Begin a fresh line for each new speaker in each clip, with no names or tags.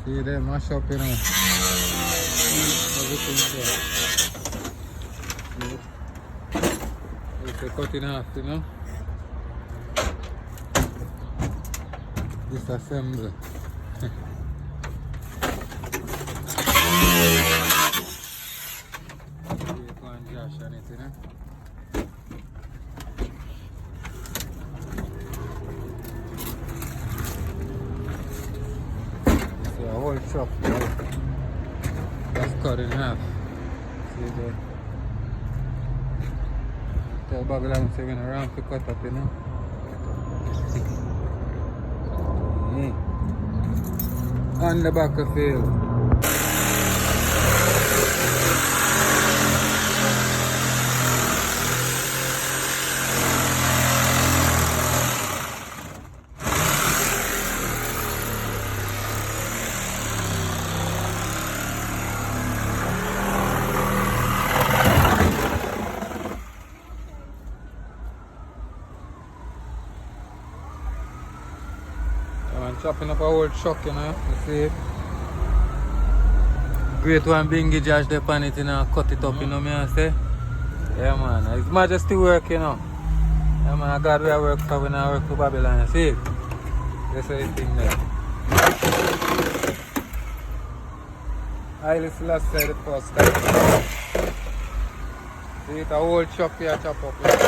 See they mash up, you know. Everything there. It's a cut in half, you know. Disassemble. One Josh on it, you know. See a whole chop, right? That's cut in half. See there. Tell Babylon to going around to cut up, you know. On the battlefield. I'm chopping up a whole truck, you know, you see it. Great one bingy Josh there on it, you know, cut it up, you know me I say. Yeah man, it's majesty work, you know. Yeah man, God we work for when I work for Babylon, you see it? That's the thing there. Highly Selassie the first time. See it, a whole truck here chop up, you know.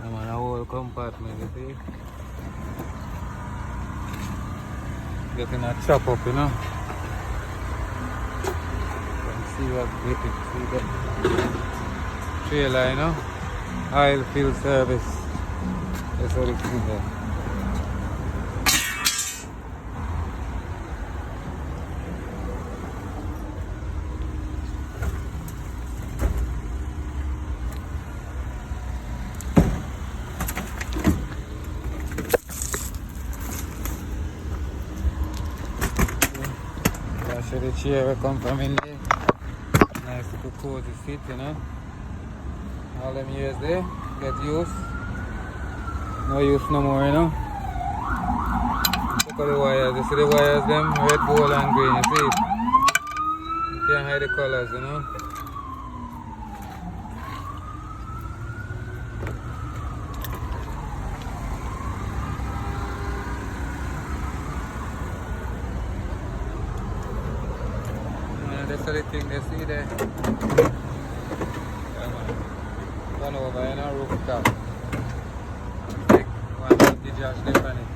I'm on a whole compartment, you see. Getting a chop up, you know. You can see what it is. See the trailer, you know. Oil field service. That's what it's in there. So the chair will come from in there. Nice little cozy seat, you know. All them years there, get used. No use no more, you know. Look at the wires, you see the wires them, red, gold and green, you see it? You can't hide the colors, you know. That's the thing they see there. Yeah, man. One over in our rooftop. Take one of the Josh left on it.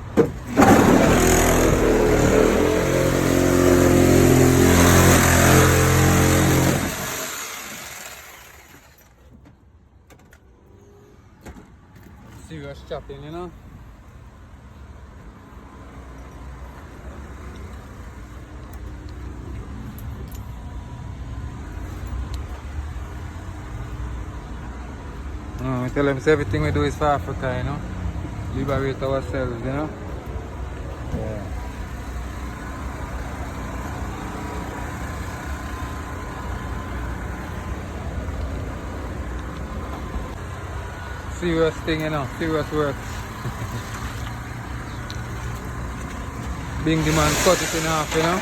Serious chopping, you know. I tell them everything we do is for Africa, you know. Liberate ourselves, you know. Yeah. Serious thing, you know. Serious work. Being the man cut it in half, you know.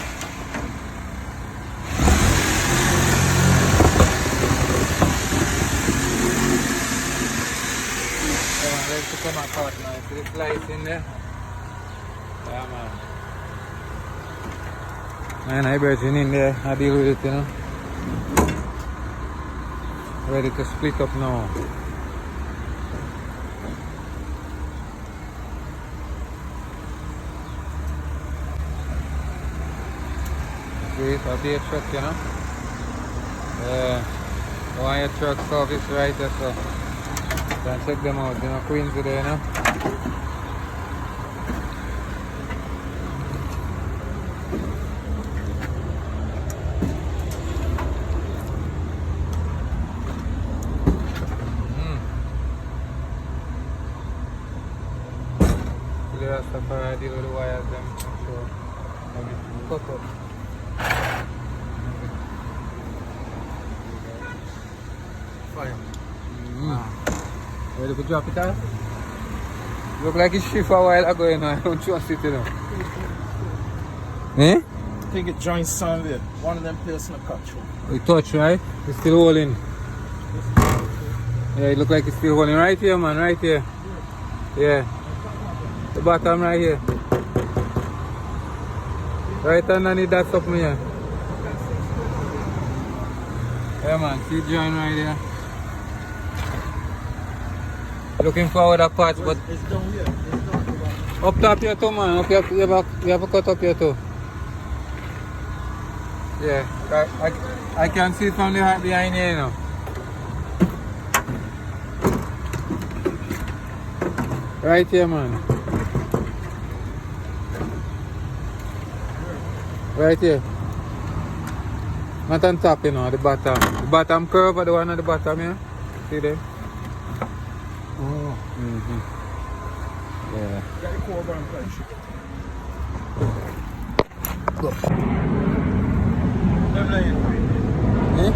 To come apart now, see the slice in there? Yeah man. Man, I virgin in there, I deal with it, you know. Ready to split up now. See it, I'll be a truck, you know. I want your truck service right there, so. Can check them out, you know, Queens today, you know. Rastafari deal with the wires them. So let me cut up.
Fire.
Ready to drop it off? Look like it's shift a while ago, you know. I don't trust it, you know. Eh?
I think it joins somewhere. One of them places in the cut through.
We touch, right? It's still holding. Yeah, it look like it's still holding. Right here, man. Right here. Yeah. The bottom right here. Right underneath that something here. Yeah, man. See join right here. Looking forward to parts, but
It's down here. It's down here.
up top here too, man. Up here, you have a cut up here too. Yeah, I can see it from the behind here, you know. Right here, man. Right here. Not on top, you know, the bottom. The bottom curve, the one at the bottom here. See there?
Oh.
Yeah.
Get the core burn punch.
Go.
Them laying.
Eh?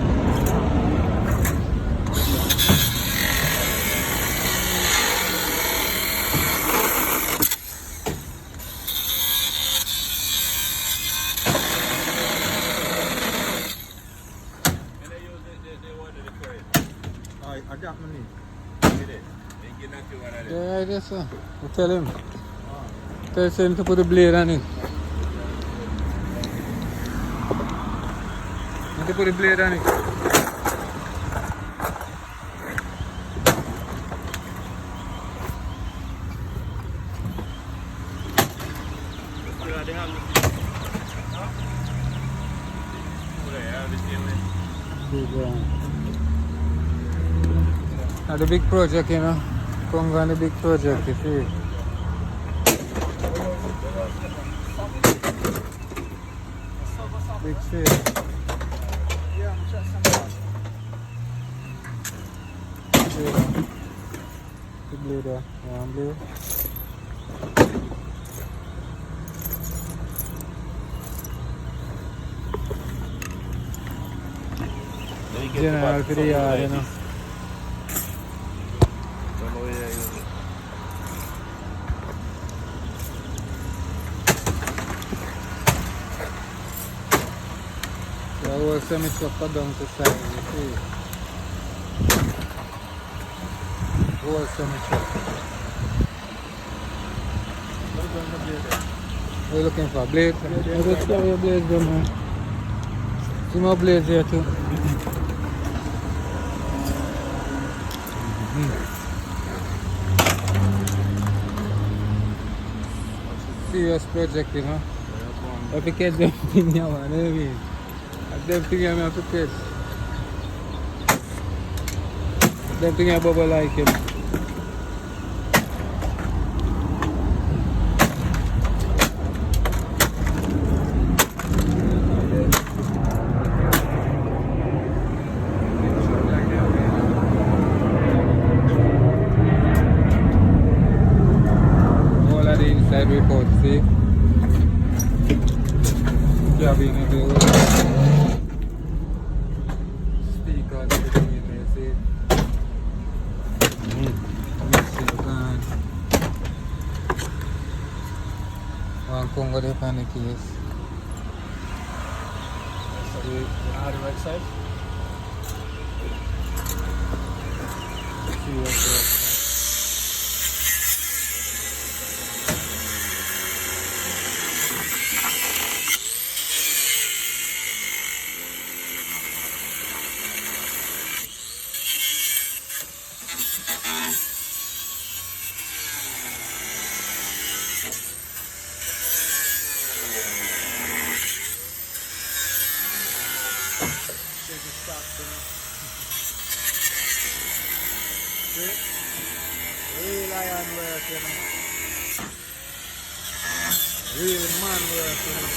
I got my knee.
Yeah, I guess so. You tell him. Tell him to put the blade on it. You to put the blade on it. Now the big project, you know. Come on the big project, you see. Big shit.
Yeah, I'm just some
The blue there. Yeah, blue. General for the yard, you know. The whole semi-truck cut down to side, you see. Whole semi-truck. What are you looking for? Blade? I just carry your blades there, man. See more blades here too. Serious project, you know. I have to catch them thing here, man. You know what I mean? Them thing I have to catch. Them thing I bubble like him. All of the inside report, see? Cabin of the speakers, everything in there, see? One Congo there on the case.
the right side.
See what's there. Real iron work, you know. Real man work, you know.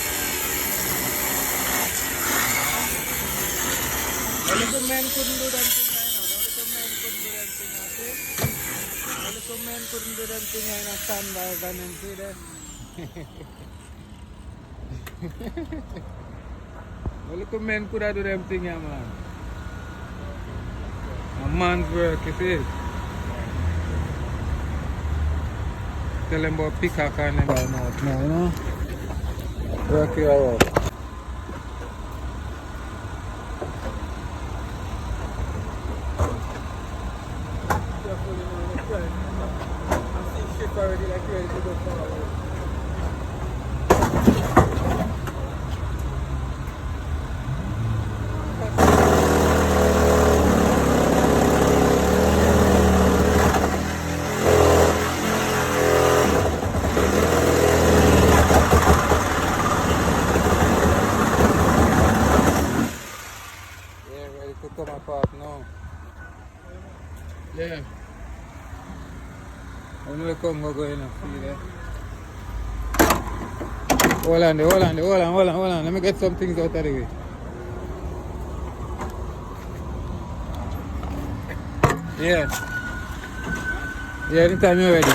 The little men couldn't do that thing, you know. The little men couldn't do that thing, you see? The little little men couldn't do them thing in a sandbars and them see them. The little men could have do them thing here, man. A man's work, you see. Tell them about peacock and them out now, you know. Work your out. Already like ready to go forward. Yeah, ready to come apart now. Yeah. I'm going to come go in and see there. Hold on. Let me get some things out of the way. Yeah. Yeah, anytime you're ready.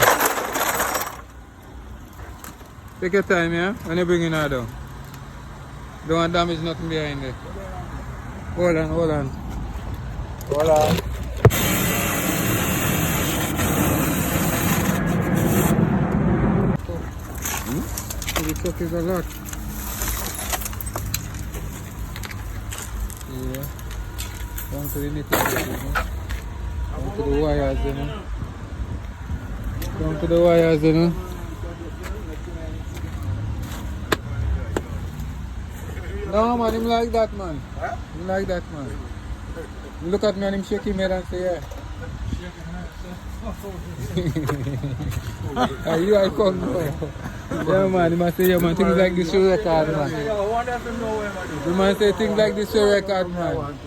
Take your time, yeah? When you bring it down. Don't want damage nothing behind there. Hold on. The truck is a lot. Yeah. Down to the nitty-gritty, you know. Down to the wires, you know. No man, him like that man.
Huh?
Him like that man. You look at me and him shake his head and say, yeah. Are you I come now? Yeah man, he must say, yeah man, things like this show record man. The man say things like this show record man.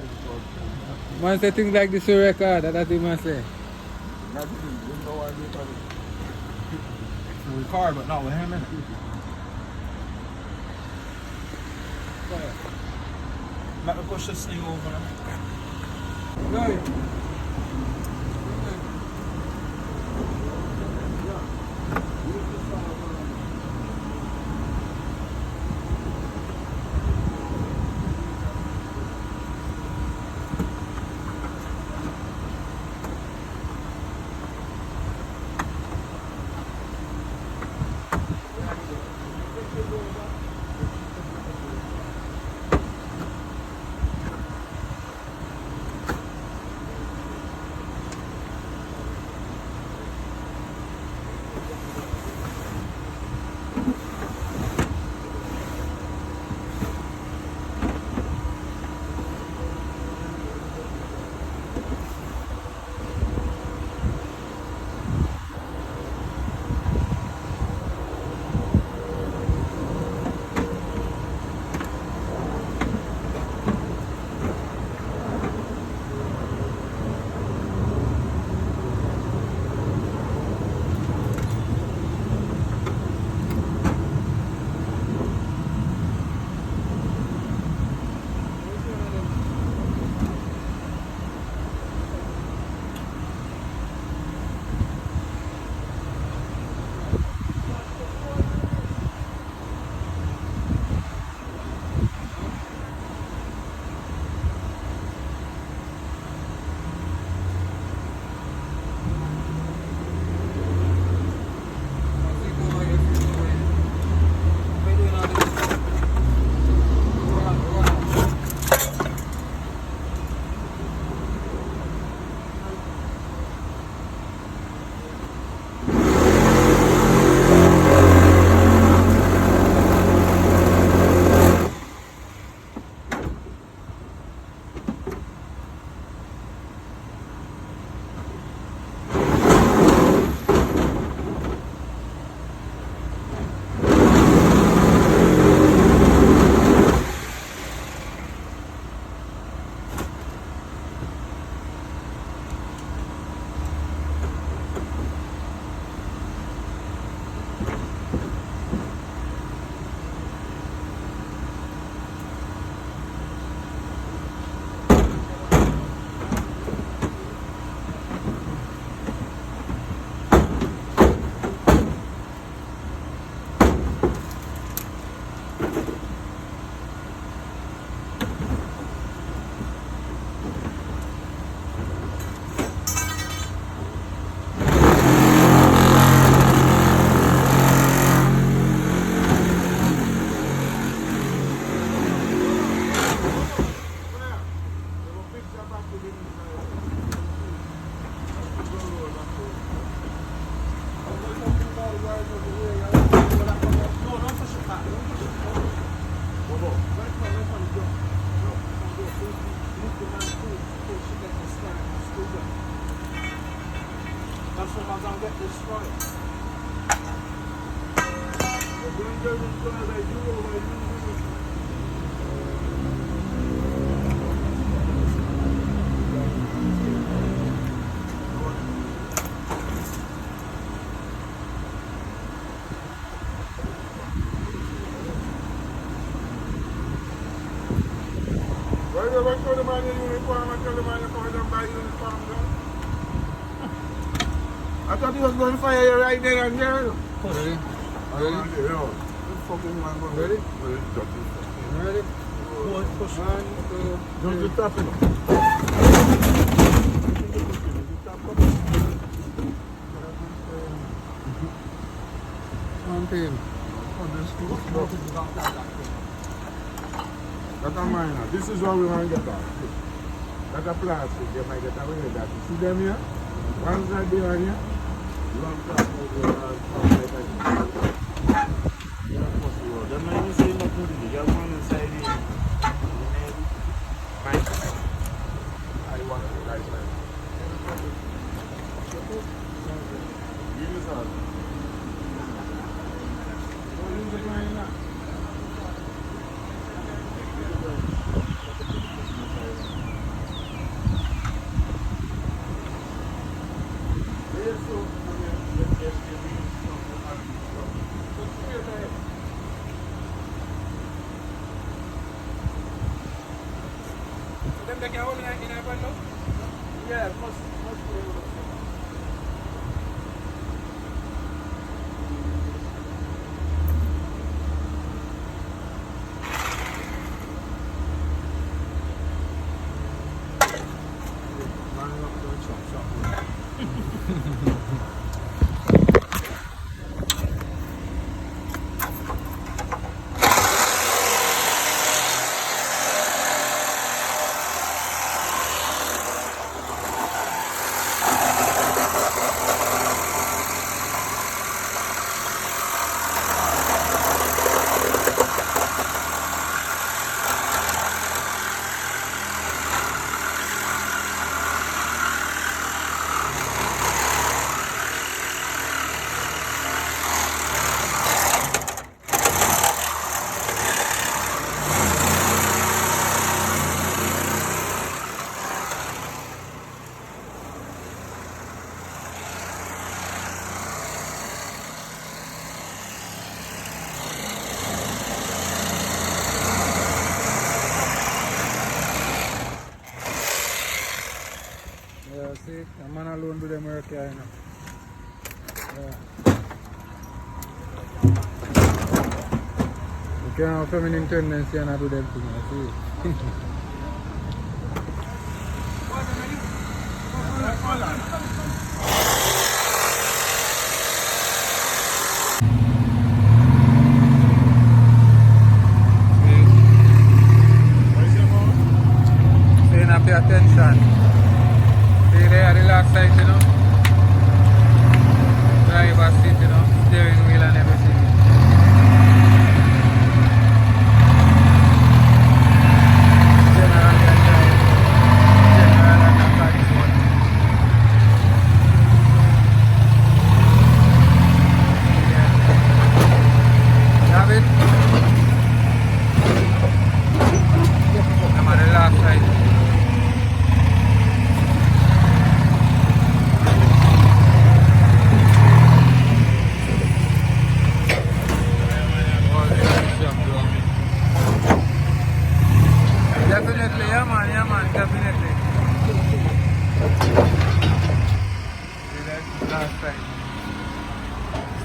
Man say things like this show record, that's what he must say.
Record, but not with him in it. Let me push this thing over now.
Right.
That's what I'm gonna get this right.
Why you ever tell the man your uniform and tell the man you come and buy uniform gun? I thought he was going to fire you right there and there.
Oh, really?
Really? Yeah. The fucking man going
Ready?
Well, dirty fucking.
Ready?
Push.
1, 2,
Don't you tap it up.
One team.
That's a minor. This is what we want to get off. That's a plastic. You might get away with that. You see them here? One side behind here. You want to talk about your they're not even saying nothing to you. You have one inside here. Fine. I want to guys like use that. Don't use it right now. Yeah, must be able to.
Yeah, see, a man alone do them work here, you know. Yeah. You can't have feminine tendency and I do them things, you see. See, now pay attention. See there, the last side, you know. Driver seat, you know, steering wheel and everything. General and drive. General and control. Yeah. You have it? I'm on the last side. Definitely, yeah man, definitely. See that? Last side.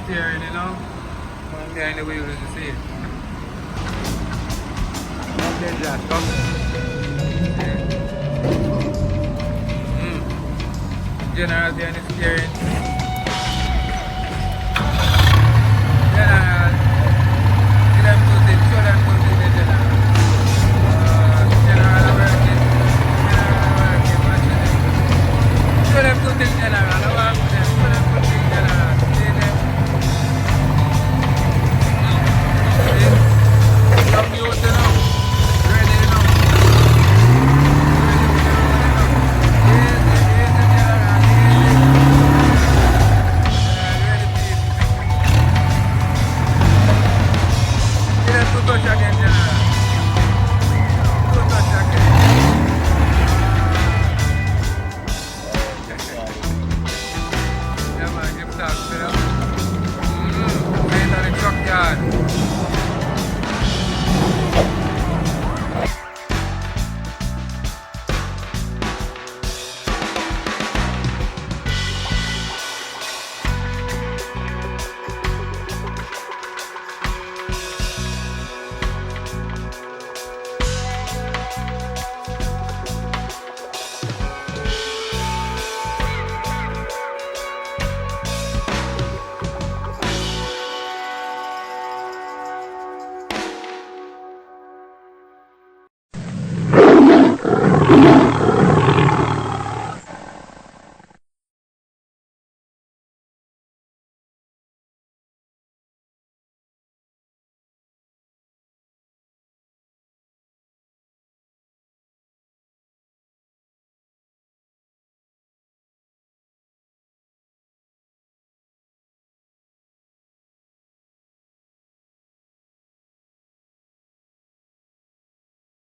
Steering, you know? One behind the wheel, as you see it. Okay, Josh, come. General behind the steering.